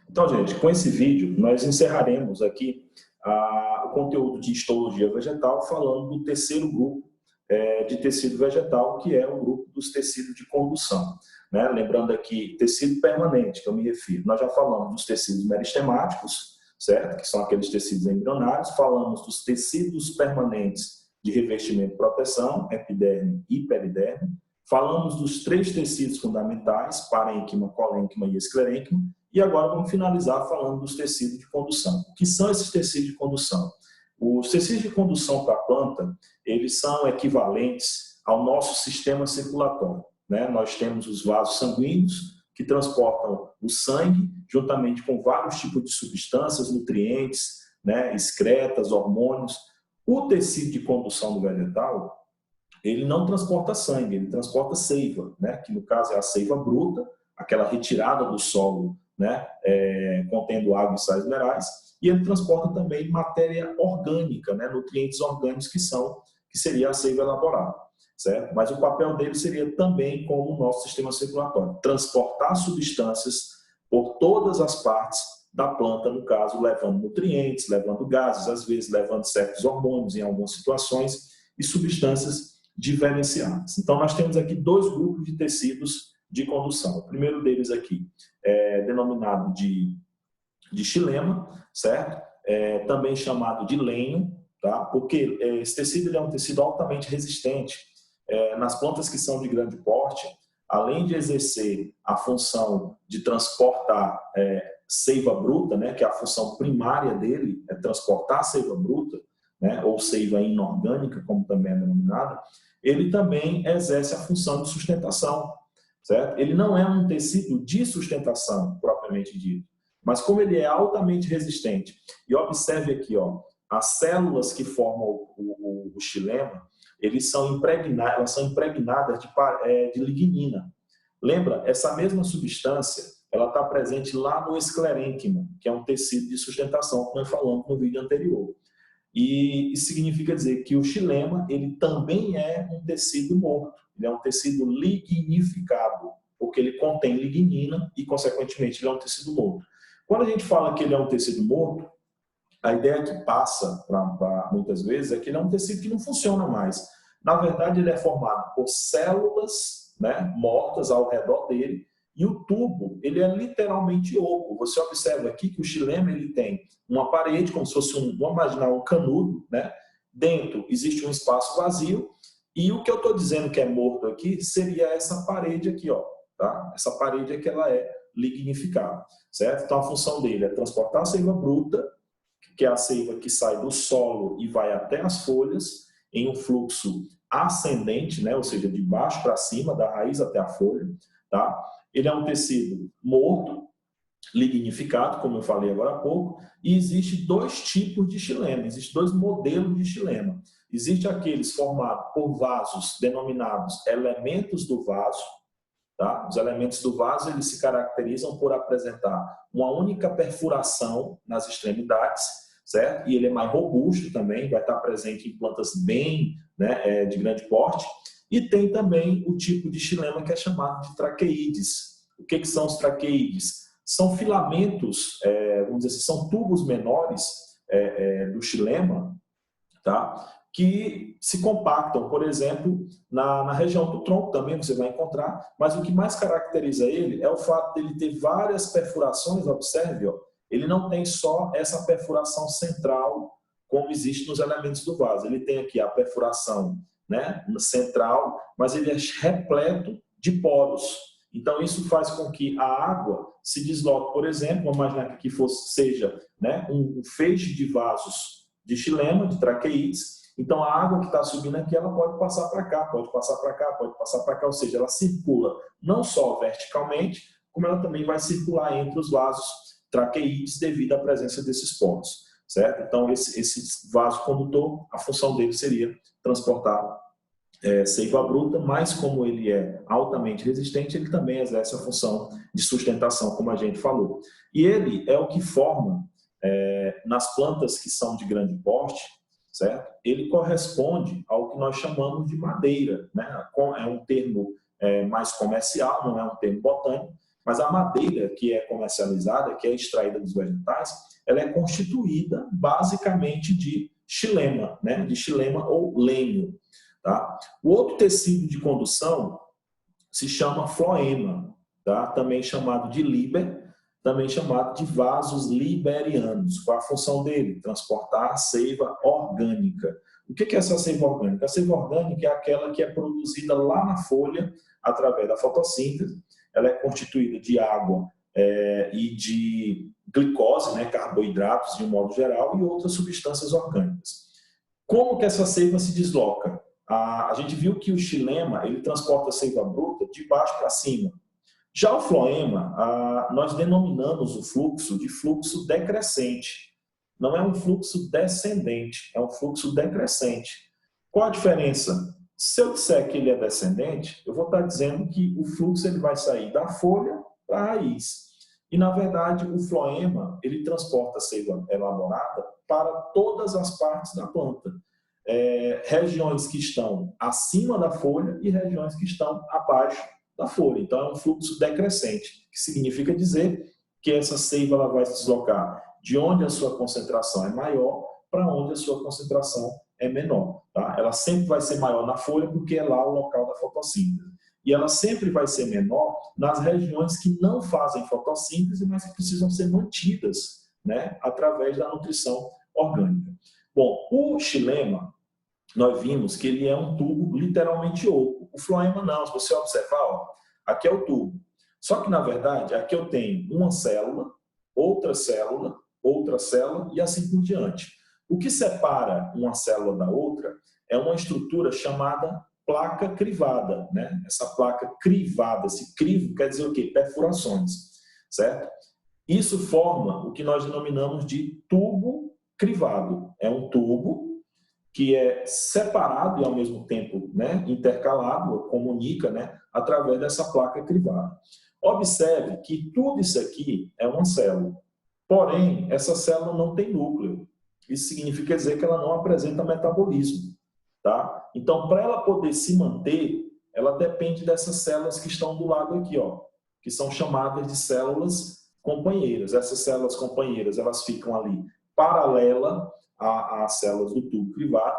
Então, gente, com esse vídeo, nós encerraremos aqui o conteúdo de histologia vegetal, falando do terceiro grupo de tecido vegetal, que é o grupo dos tecidos de condução. Né? Lembrando aqui, tecido permanente, que eu me refiro. Nós já falamos dos tecidos meristemáticos, certo? Que são aqueles tecidos embrionários. Falamos dos tecidos permanentes de revestimento e proteção, epiderme e periderme. Falamos dos três tecidos fundamentais, parênquima, colênquima e esclerênquima. E agora vamos finalizar falando dos tecidos de condução. O que são esses tecidos de condução? Os tecidos de condução para a planta, eles são equivalentes ao nosso sistema circulatório. Né? Nós temos os vasos sanguíneos, que transportam o sangue, juntamente com vários tipos de substâncias, nutrientes, né? Excretas, hormônios. O tecido de condução do vegetal, ele não transporta sangue, ele transporta seiva, né? Que no caso é a seiva bruta, aquela retirada do solo, né? Contendo água e sais minerais, e ele transporta também matéria orgânica, né? Nutrientes orgânicos que seria a seiva elaborada, certo? Mas o papel dele seria também como o nosso sistema circulatório, transportar substâncias por todas as partes da planta, no caso, levando nutrientes, levando gases, às vezes levando certos hormônios em algumas situações e substâncias diferenciadas. Então, nós temos aqui dois grupos de tecidos de condução. O primeiro deles aqui é denominado de xilema, certo? Também chamado de lenho, tá? Porque esse tecido ele é um tecido altamente resistente. Nas plantas que são de grande porte, além de exercer a função de transportar seiva bruta, né, que é a função primária dele, é transportar seiva bruta, né, ou seiva inorgânica, como também é denominada, ele também exerce a função de sustentação, certo? Ele não é um tecido de sustentação, propriamente dito, mas como ele é altamente resistente, e observe aqui, ó, as células que formam o xilema, elas são impregnadas de lignina. Lembra? Essa mesma substância, ela está presente lá no esclerênquima, que é um tecido de sustentação, que nós falamos no vídeo anterior. E isso significa dizer que o xilema, ele também é um tecido morto, ele é um tecido lignificado, porque ele contém lignina e, consequentemente, ele é um tecido morto. Quando a gente fala que ele é um tecido morto, a ideia que passa para muitas vezes é que ele é um tecido que não funciona mais. Na verdade, ele é formado por células, né, mortas ao redor dele, e o tubo, ele é literalmente oco. Você observa aqui que o xilema ele tem uma parede, como se fosse vamos imaginar um canudo, né? Dentro existe um espaço vazio, e o que eu estou dizendo que é morto aqui seria essa parede aqui, ó, tá? Essa parede é que ela é lignificada, certo? Então a função dele é transportar a seiva bruta, que é a seiva que sai do solo e vai até as folhas, em um fluxo ascendente, né? Ou seja, de baixo para cima, da raiz até a folha, tá? Ele é um tecido morto, lignificado, como eu falei agora há pouco, e existe dois tipos de xilema, existem dois modelos de xilema. Existe aqueles formados por vasos denominados elementos do vaso, tá? Os elementos do vaso eles se caracterizam por apresentar uma única perfuração nas extremidades, certo? E ele é mais robusto também, vai estar presente em plantas bem, né, de grande porte. E tem também o tipo de xilema que é chamado de traqueídes. O que são os traqueídes? São filamentos, vamos dizer assim, são tubos menores do xilema, tá? Que se compactam, por exemplo, na região do tronco também você vai encontrar, mas o que mais caracteriza ele é o fato dele ter várias perfurações, observe, ó, ele não tem só essa perfuração central como existe nos elementos do vaso, ele tem aqui a perfuração, né, central, mas ele é repleto de poros. Então isso faz com que a água se desloque, por exemplo, vamos imaginar que aqui seja, né, um feixe de vasos de xilema, de traqueídes. Então a água que está subindo aqui, ela pode passar para cá, pode passar para cá, pode passar para cá, ou seja, ela circula não só verticalmente, como ela também vai circular entre os vasos traqueídes devido à presença desses poros, certo? Então esse vaso condutor, a função dele seria transportar seiva bruta, mas como ele é altamente resistente, ele também exerce a função de sustentação, como a gente falou. E ele é o que forma, nas plantas que são de grande porte, certo? Ele corresponde ao que nós chamamos de madeira, né? É um termo mais comercial, não é um termo botânico, Mas a madeira que é comercializada, que é extraída dos vegetais, ela é constituída basicamente de xilema, né? De xilema ou lenho. Tá? O outro tecido de condução se chama floema, tá? Também chamado de liber, também chamado de vasos liberianos. Qual a função dele? Transportar a seiva orgânica. O que é essa seiva orgânica? A seiva orgânica é aquela que é produzida lá na folha através da fotossíntese. Ela é constituída de água e de glicose, né, carboidratos de um modo geral, e outras substâncias orgânicas. Como que essa seiva se desloca? A gente viu que o xilema ele transporta a seiva bruta de baixo para cima. Já o floema, nós denominamos o fluxo de fluxo decrescente. Não é um fluxo descendente, é um fluxo decrescente. Qual a diferença? Se eu disser que ele é descendente, eu vou estar dizendo que o fluxo ele vai sair da folha para a raiz. E, na verdade, o floema ele transporta a seiva elaborada para todas as partes da planta. Regiões que estão acima da folha e regiões que estão abaixo da folha. Então, é um fluxo decrescente, que significa dizer que essa seiva ela vai se deslocar de onde a sua concentração é maior para onde a sua concentração é menor. Tá? Ela sempre vai ser maior na folha porque é lá o local da fotossíntese. E ela sempre vai ser menor nas regiões que não fazem fotossíntese, mas que precisam ser mantidas, né, através da nutrição orgânica. Bom, o xilema, nós vimos que ele é um tubo literalmente oco. O floema não, se você observar, ó, aqui é o tubo. Só que, na verdade, aqui eu tenho uma célula e assim por diante. O que separa uma célula da outra é uma estrutura chamada placa crivada, né? Essa placa crivada, esse crivo quer dizer o quê? Perfurações, certo? Isso forma o que nós denominamos de tubo crivado. É um tubo que é separado e ao mesmo tempo, né, intercalado, comunica, né, através dessa placa crivada. Observe que tudo isso aqui é uma célula. Porém, essa célula não tem núcleo. Isso significa dizer que ela não apresenta metabolismo. Tá? Então, para ela poder se manter, ela depende dessas células que estão do lado aqui, ó, que são chamadas de células companheiras. Essas células companheiras elas ficam ali paralela às células do tubo crivado,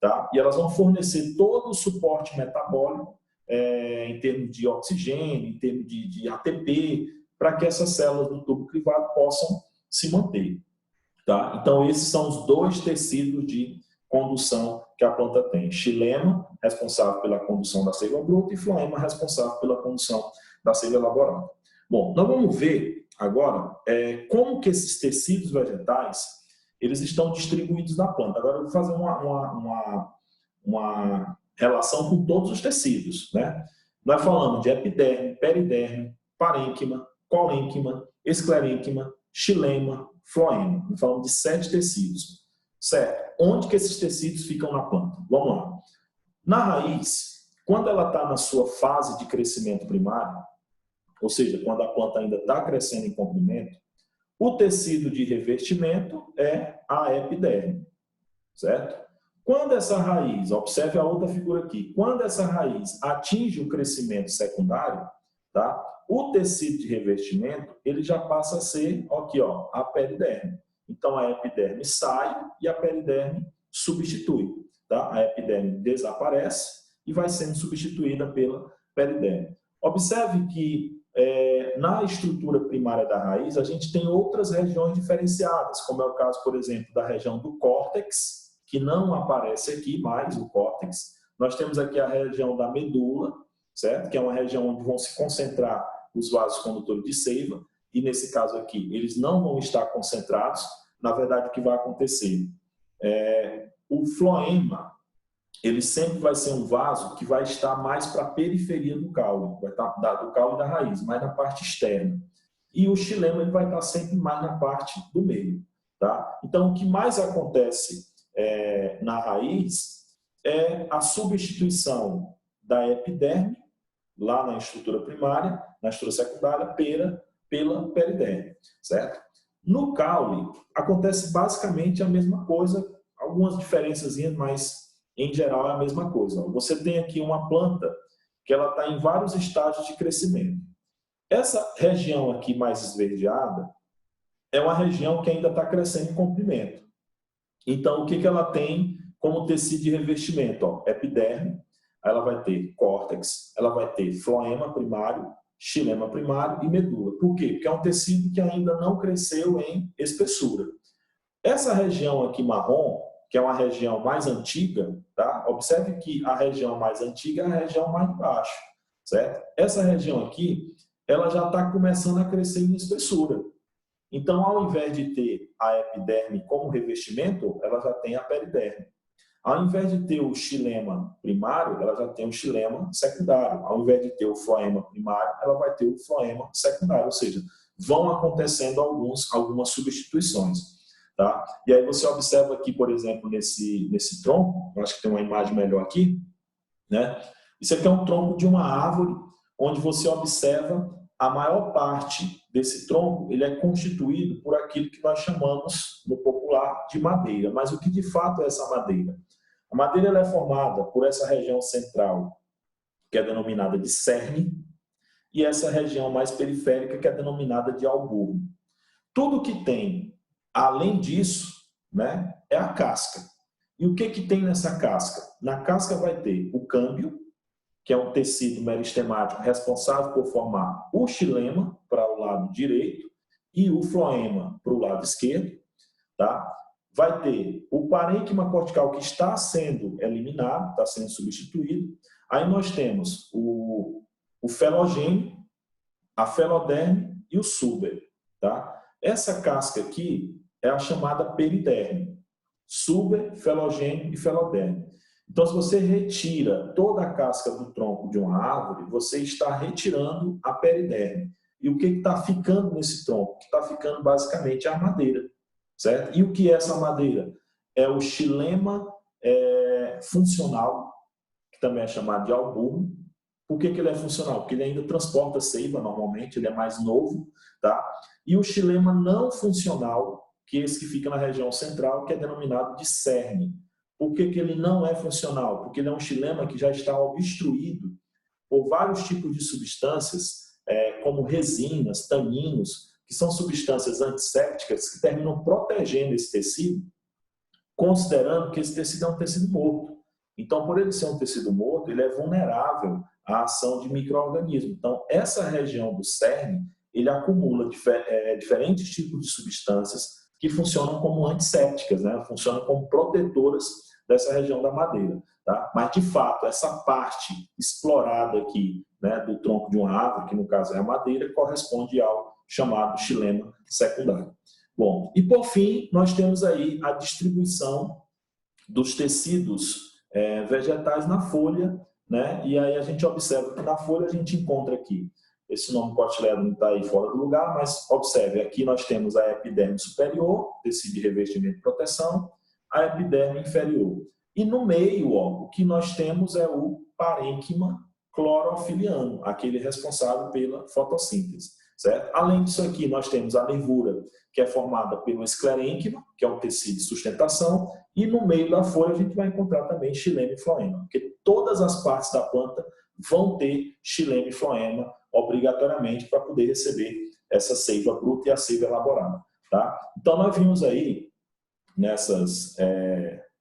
tá? E elas vão fornecer todo o suporte metabólico em termos de oxigênio, em termos de ATP, para que essas células do tubo crivado possam se manter. Tá? Então, esses são os dois tecidos de condução que a planta tem. Xilema, responsável pela condução da seiva bruta, e floema, responsável pela condução da seiva elaborada. Bom, nós vamos ver agora como que esses tecidos vegetais eles estão distribuídos na planta. Agora eu vou fazer uma relação com todos os tecidos. Né? Nós falamos de epiderme, periderme, parênquima, colênquima, esclerênquima, xilema, floema. Nós falamos de 7 tecidos. Certo? Onde que esses tecidos ficam na planta? Vamos lá. Na raiz, quando ela está na sua fase de crescimento primário, ou seja, quando a planta ainda está crescendo em comprimento, o tecido de revestimento é a epiderme, certo? Quando essa raiz, observe a outra figura aqui, quando essa raiz atinge o crescimento secundário, tá? O tecido de revestimento ele já passa a ser aqui, ó, a periderme. Então, a epiderme sai e a periderme substitui. Tá? A epiderme desaparece e vai sendo substituída pela periderme. Observe que na estrutura primária da raiz, a gente tem outras regiões diferenciadas, como é o caso, por exemplo, da região do córtex, que não aparece aqui mais, o córtex. Nós temos aqui a região da medula, certo? Que é uma região onde vão se concentrar os vasos condutores de seiva. E nesse caso aqui, eles não vão estar concentrados. Na verdade, o que vai acontecer? O floema, ele sempre vai ser um vaso que vai estar mais para a periferia do caule, vai estar do caule e da raiz, mais na parte externa. E o xilema ele vai estar sempre mais na parte do meio. Tá? Então, o que mais acontece na raiz é a substituição da epiderme, lá na estrutura primária, na estrutura secundária, pela periderme, certo? No caule, acontece basicamente a mesma coisa, algumas diferenças, mas em geral é a mesma coisa. Você tem aqui uma planta que ela está em vários estágios de crescimento. Essa região aqui mais esverdeada é uma região que ainda está crescendo em comprimento. Então, o que, que ela tem como tecido de revestimento? Ó, epiderme, ela vai ter córtex, ela vai ter floema primário, xilema primário e medula. Por quê? Porque é um tecido que ainda não cresceu em espessura. Essa região aqui marrom, que é uma região mais antiga, tá? Observe que a região mais antiga é a região mais de baixo, certo? Essa região aqui, ela já está começando a crescer em espessura. Então, ao invés de ter a epiderme como revestimento, ela já tem a periderme. Ao invés de ter o xilema primário, ela já tem o xilema secundário. Ao invés de ter o floema primário, ela vai ter o floema secundário. Ou seja, vão acontecendo algumas substituições. Tá? E aí você observa aqui, por exemplo, nesse tronco, eu acho que tem uma imagem melhor aqui, né? Isso aqui é um tronco de uma árvore, onde você observa a maior parte desse tronco, ele é constituído por aquilo que nós chamamos, no popular, de madeira. Mas o que de fato é essa madeira? A madeira ela é formada por essa região central, que é denominada de cerne, e essa região mais periférica, que é denominada de alburno. Tudo que tem, além disso, né, é a casca. E o que, que tem nessa casca? Na casca vai ter o câmbio, que é um tecido meristemático responsável por formar o xilema para o lado direito e o floema para o lado esquerdo. Tá? Vai ter o parênquima cortical que está sendo eliminado, está sendo substituído. Aí nós temos o felogênio, a feloderme e o suber. Tá? Essa casca aqui é a chamada periderme. Suber, felogênio e feloderme. Então, se você retira toda a casca do tronco de uma árvore, você está retirando a periderme. E o que está ficando nesse tronco? O que está ficando basicamente é a madeira. Certo? E o que é essa madeira? É o xilema funcional, que também é chamado de alburno. Por que ele é funcional? Porque ele ainda transporta seiva normalmente, ele é mais novo. Tá? E o xilema não funcional, que é esse que fica na região central, que é denominado de cerne. Por que ele não é funcional? Porque ele é um xilema que já está obstruído por vários tipos de substâncias, como resinas, taninos, que são substâncias antissépticas que terminam protegendo esse tecido, considerando que esse tecido é um tecido morto. Então, por ele ser um tecido morto, ele é vulnerável à ação de micro-organismos. Então, essa região do cerne, ele acumula diferentes tipos de substâncias que funcionam como antissépticas, né? Funcionam como protetoras dessa região da madeira. Tá? Mas, de fato, essa parte explorada aqui, né, do tronco de uma árvore, que no caso é a madeira, corresponde ao chamado xilema secundário. Bom, e por fim, nós temos aí a distribuição dos tecidos vegetais na folha, né? E aí a gente observa que na folha a gente encontra aqui, esse nome cotiledôneo está aí fora do lugar, mas observe, aqui nós temos a epiderme superior, tecido de revestimento e proteção, a epiderme inferior. E no meio, ó, o que nós temos é o parênquima clorofiliano, aquele responsável pela fotossíntese. Certo? Além disso aqui, nós temos a nervura, que é formada pelo esclerênquima, que é um tecido de sustentação, e no meio da folha a gente vai encontrar também xilema e floema, porque todas as partes da planta vão ter xilema e floema obrigatoriamente para poder receber essa seiva bruta e a seiva elaborada. Tá? Então, nós vimos aí,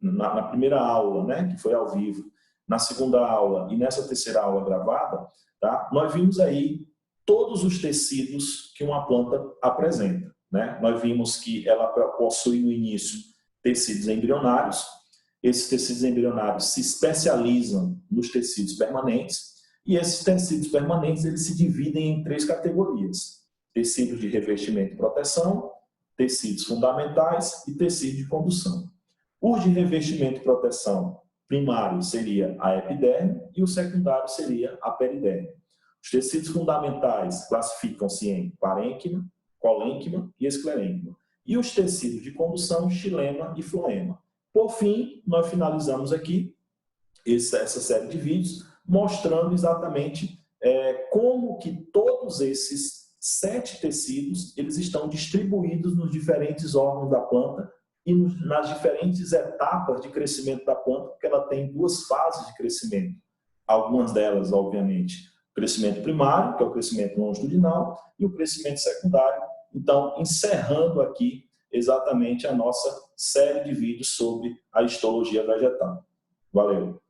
na primeira aula, né, que foi ao vivo, na segunda aula e nessa terceira aula gravada, tá? Nós vimos aí todos os tecidos que uma planta apresenta. Né? Nós vimos que ela possui no início tecidos embrionários. Esses tecidos embrionários se especializam nos tecidos permanentes e esses tecidos permanentes eles se dividem em 3 categorias: tecidos de revestimento e proteção, tecidos fundamentais e tecido de condução. Os de revestimento e proteção primário seria a epiderme e o secundário seria a periderme. Os tecidos fundamentais classificam-se em parênquima, colênquima e esclerênquima. E os tecidos de condução, xilema e floema. Por fim, nós finalizamos aqui essa série de vídeos mostrando exatamente como que todos esses 7 tecidos eles estão distribuídos nos diferentes órgãos da planta e nas diferentes etapas de crescimento da planta, porque ela tem 2 fases de crescimento. Algumas delas, obviamente, crescimento primário, que é o crescimento longitudinal, e o crescimento secundário. Então, encerrando aqui exatamente a nossa série de vídeos sobre a histologia vegetal. Valeu!